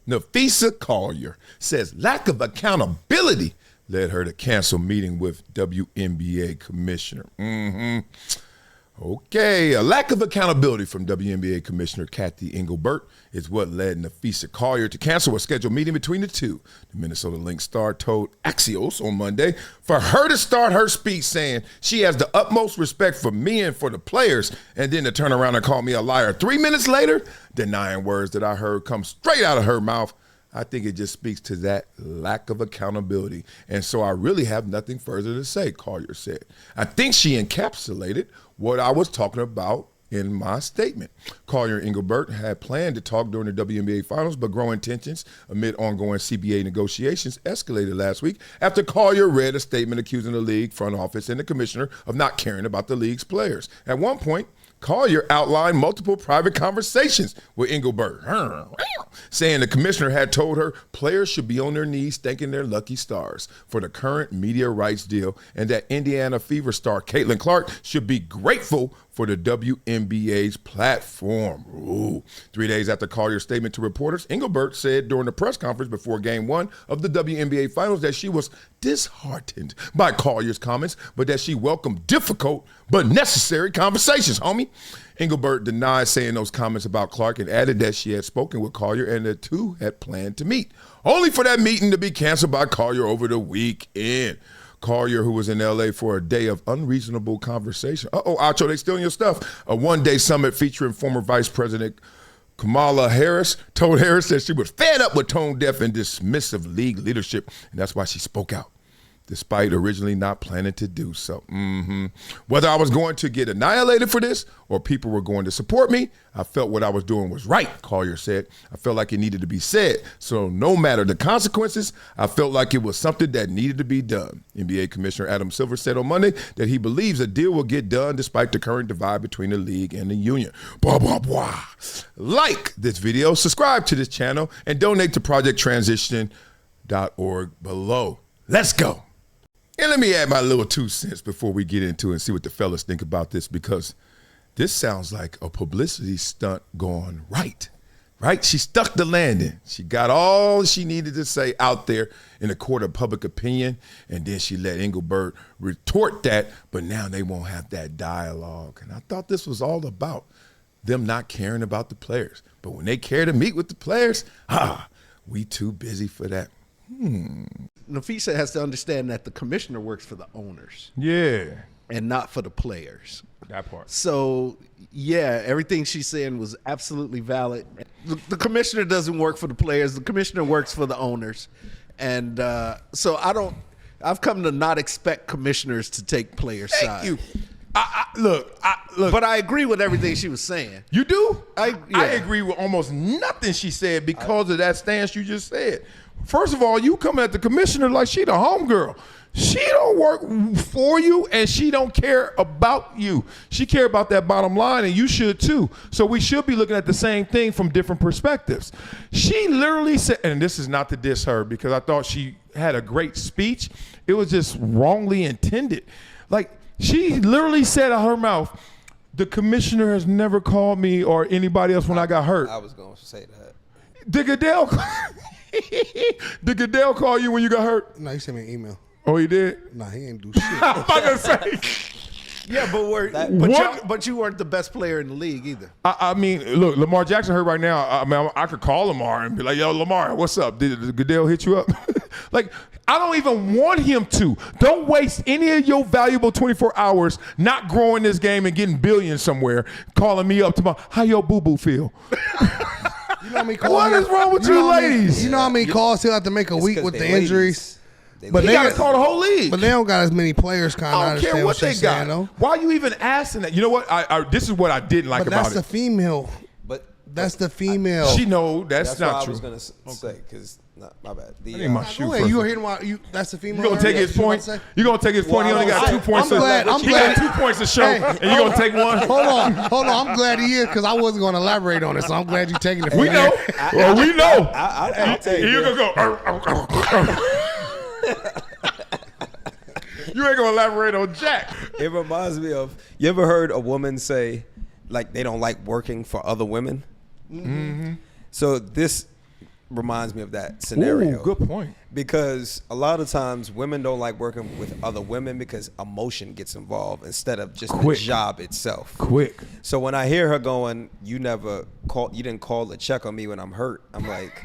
Napheesa Collier says lack of accountability led her to cancel meeting with WNBA commissioner. Okay, a lack of accountability from WNBA Commissioner Kathy Engelbert is what led Napheesa Collier to cancel a scheduled meeting between the two. The Minnesota Lynx star told Axios on Monday for her to start her speech saying she has the utmost respect for me and for the players, and then to turn around and call me a liar 3 minutes later, denying words that I heard come straight out of her mouth. I think it just speaks to that lack of accountability. And so I really have nothing further to say, Collier said. I think she encapsulated what I was talking about in my statement. Collier Engelbert had planned to talk during the WNBA Finals, but growing tensions amid ongoing CBA negotiations escalated last week after Collier read a statement accusing the league front office and the commissioner of not caring about the league's players. At one point, Collier outlined multiple private conversations with Engelbert, saying the commissioner had told her players should be on their knees thanking their lucky stars for the current media rights deal, and that Indiana Fever star Caitlin Clark should be grateful for the WNBA's platform. Ooh. 3 days after Collier's statement to reporters, Engelbert said during the press conference before Game 1 of the WNBA Finals that she was disheartened by Collier's comments, but that she welcomed difficult but necessary conversations, homie. Engelbert denied saying those comments about Clark and added that she had spoken with Collier and the two had planned to meet, only for that meeting to be canceled by Collier over the weekend. Collier, who was in L.A. for a day of unreasonable conversation. Acho, they stealing your stuff. A one-day summit featuring former Vice President Kamala Harris told Harris that she was fed up with tone-deaf and dismissive league leadership, and that's why she spoke out, despite originally not planning to do so. Whether I was going to get annihilated for this or people were going to support me, I felt what I was doing was right, Collier said. I felt like it needed to be said. So no matter the consequences, I felt like it was something that needed to be done. NBA Commissioner Adam Silver said on Monday that he believes a deal will get done despite the current divide between the league and the union. Blah, blah, blah. Like this video, subscribe to this channel, and donate to projecttransition.org below. Let's go. And let me add my little 2 cents before we get into it and see what the fellas think about this, because this sounds like a publicity stunt gone right? She stuck the landing. She got all she needed to say out there in the court of public opinion, and then she let Engelbert retort that, but now they won't have that dialogue. And I thought this was all about them not caring about the players. But when they care to meet with the players, we too busy for that. Napheesa has to understand that the commissioner works for the owners. Yeah. And not for the players. That part. So, yeah, everything she's saying was absolutely valid. The commissioner doesn't work for the players. The commissioner works for the owners. And so I've come to not expect commissioners to take players' side. Thank you. Look. But I agree with everything she was saying. You do? I agree with almost nothing she said because of that stance you just said. First of all, you coming at the commissioner like she the homegirl. She don't work for you, and she don't care about you. She care about that bottom line, and you should too. So we should be looking at the same thing from different perspectives. She literally said, and this is not to diss her because I thought she had a great speech. It was just wrongly intended. Like, she literally said out her mouth, the commissioner has never called me or anybody else when I got hurt. I was going to say that. Did Goodell call you when you got hurt? No, he sent me an email. Oh, he did? Nah, he ain't do shit. I'm about to say. Yeah, but you weren't the best player in the league either. I mean, look, Lamar Jackson hurt right now. I mean, I could call Lamar and be like, yo, Lamar, what's up? Did Goodell hit you up? Like, I don't even want him to. Don't waste any of your valuable 24 hours not growing this game and getting billions somewhere, calling me up tomorrow. How your boo-boo feel? You know how many calls what is wrong with you ladies? You know how many calls he'll have to make a week with the injuries? But they got to call the whole league. But they don't got as many players. Kind of. I don't care what they got. Saying, why are you even asking that? You know what? This is what I didn't like about it. That's the female. That's the female. She know that's not true. I was gonna say because my bad. My shoe. You hear him? That's the female. You gonna take his point? You gonna take his point? He only got 2 points. I'm glad. He got 2 points to show, and you gonna take one? Hold on. I'm glad he is because I wasn't gonna elaborate on it. So I'm glad you're taking it. We know. Well, we know. I'll take it. You gonna go. You ain't gonna elaborate on Jack. It reminds me of, you ever heard a woman say like they don't like working for other women? Mm-hmm. So this reminds me of that scenario. Ooh, good point. Because a lot of times women don't like working with other women because emotion gets involved instead of just Quick. the job itself. Quick. So when I hear her going, you didn't call to check on me when I'm hurt, I'm like,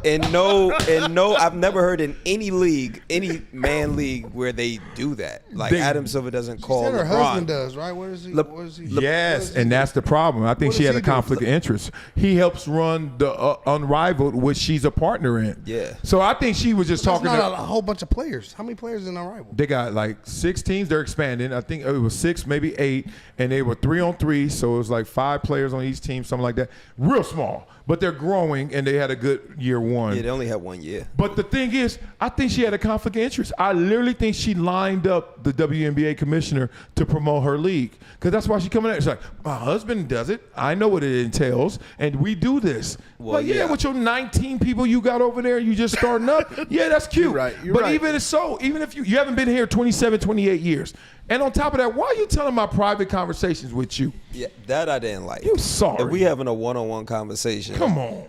and no, I've never heard in any league, any man league where they do that. Like Adam Silver doesn't call Said her LeBron. husband does, right? What is he? What is he? Yes, and that's the problem. I think What she does had a he do? conflict of interest. He helps run the Unrivaled, which she's a partner in. Yeah. So I think she was just That's talking not to. a whole bunch of players. How many players in Unrivaled? They got like 6 teams. They're expanding. I think it was 6, maybe 8, and they were 3-on-3. So it was like 5 players on each team, something like that. Real small, but they're growing, and they had a good year one. Yeah, they only had 1 year. But the thing is, I think she had a conflict of interest. I literally think she lined up the WNBA commissioner to promote her league, because that's why she coming out. She's like, my husband does it. I know what it entails, and we do this. Well, Like, yeah, yeah. with your 19 people you got over there, you just starting up. Yeah, that's cute. You're right, you're but right. even so, even if you haven't been here 27, 28 years, and on top of that, why are you telling my private conversations with you? Yeah, that I didn't like. You sorry. If we having a one-on-one conversation, Come on.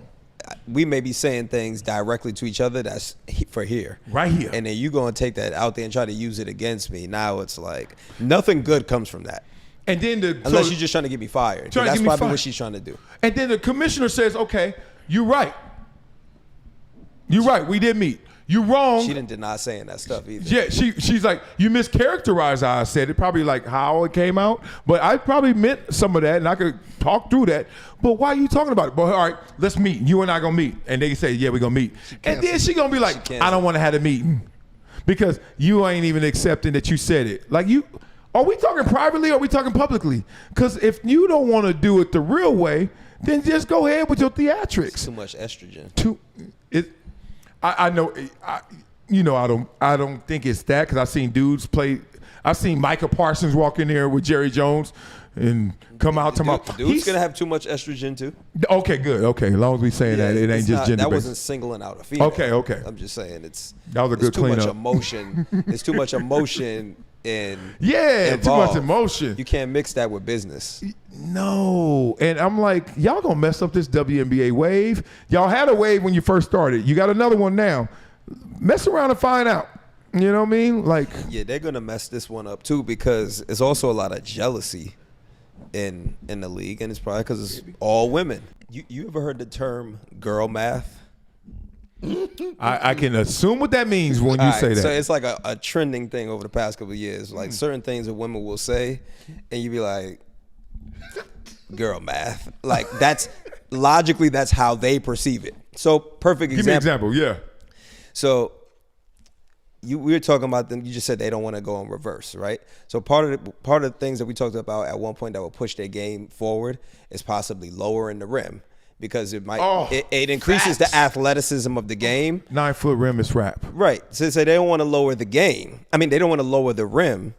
we may be saying things directly to each other that's for here. Right here. And then you going to take that out there and try to use it against me. Now it's like nothing good comes from that. And then Unless you're just trying to get me fired. Trying to That's get me probably fired. what she's trying to do. And then the commissioner says, okay, you're right. You're right. We did meet. You're wrong. She didn't deny saying that stuff either. Yeah, she's like, you mischaracterized how I said it, probably like how it came out, but I probably meant some of that, and I could talk through that. But why are you talking about it? But all right, let's meet. You and I gonna meet, and they say, yeah, we're gonna meet. And then she gonna be like, I don't want to have a meeting because you ain't even accepting that you said it. Like you, are we talking privately or are we talking publicly? Because if you don't want to do it the real way, then just go ahead with your theatrics. Too much estrogen. I know, I don't think it's that, because I've seen dudes play. I've seen Micah Parsons walk in there with Jerry Jones and come out tomorrow. Dude's going to have too much estrogen too. Okay, good. Okay, as long as we saying that, it ain't it's just not, gender That based. wasn't singling out a female. Okay. I'm just saying That was a good too much cleanup. emotion. There's too much emotion in Yeah, too much involved. emotion. You can't mix that with business. No, and I'm like, y'all gonna mess up this WNBA wave. Y'all had a wave when you first started. You got another one now. Mess around and find out. You know what I mean? Like, Yeah, they're gonna mess this one up too, because it's also a lot of jealousy in the league, and it's probably because it's all women. You ever heard the term girl math? I can assume what that means when you say that. So it's like a trending thing over the past couple of years. Like certain things that women will say, and you be like, girl math. Like that's logically that's how they perceive it. So perfect Give me an example. example. Yeah. So we were talking about them. You just said they don't want to go in reverse, right? So part of the things that we talked about at one point that will push their game forward is possibly lowering the rim, because it might it increases the athleticism of the game. 9-foot rim is rap. Right. So they don't want to lower the game. I mean, they don't want to lower the rim,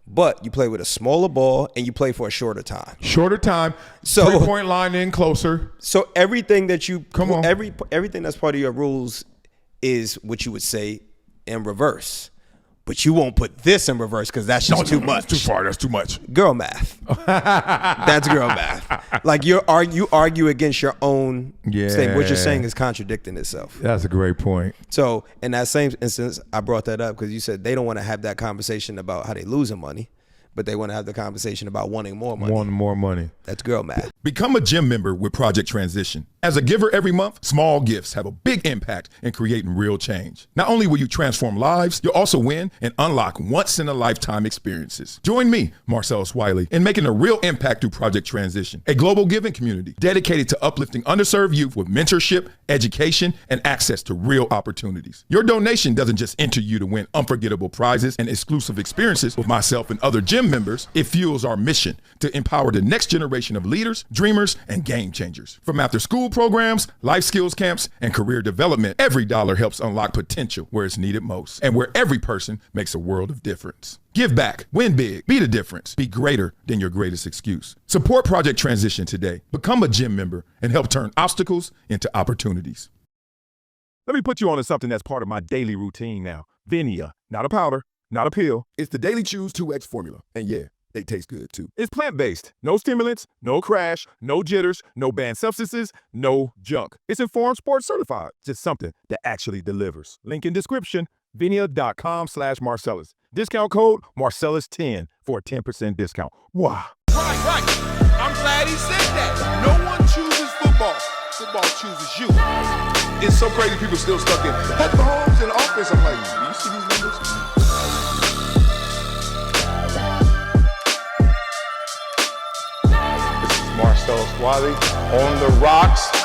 but you play with a smaller ball and you play for a shorter time. Shorter time. So 3-point line in closer. So everything that you Come on. everything that's part of your rules is what you would say in reverse. But you won't put this in reverse because that's just too much. That's too far. That's too much. Girl math. That's girl math. Like you argue against your own thing. What you're saying is contradicting itself. That's a great point. So in that same instance, I brought that up because you said they don't want to have that conversation about how they losing money, but they want to have the conversation about wanting more money. Want more money. That's girl math. Become a gym member with Project Transition. As a giver every month, small gifts have a big impact in creating real change. Not only will you transform lives, you'll also win and unlock once-in-a-lifetime experiences. Join me, Marcellus Wiley, in making a real impact through Project Transition, a global giving community dedicated to uplifting underserved youth with mentorship, education, and access to real opportunities. Your donation doesn't just enter you to win unforgettable prizes and exclusive experiences with myself and other gym members. It fuels our mission to empower the next generation of leaders, dreamers, and game changers. From after-school programs, life skills camps, and career development, every dollar helps unlock potential where it's needed most, and where every person makes a world of difference. Give back, win big, be the difference, be greater than your greatest excuse. Support Project Transition today. Become a gym member and help turn obstacles into opportunities. Let me put you on to something that's part of my daily routine now. VINIA, not a powder, not a pill. It's the Daily Choose 2X formula. And yeah, They taste good too. It's plant-based. No stimulants, no crash, no jitters, no banned substances, no junk. It's Informed Sports certified. Just something that actually delivers. Link in description, VINIA.com/Marcellus. Discount code Marcellus10 for a 10% discount. Wow. Right. I'm glad he said that. No one chooses football. Football chooses you. It's so crazy people still stuck in Patrick Mahomes in the offense. I'm like, do you see these numbers? This is Marcellus Wiley on the rocks.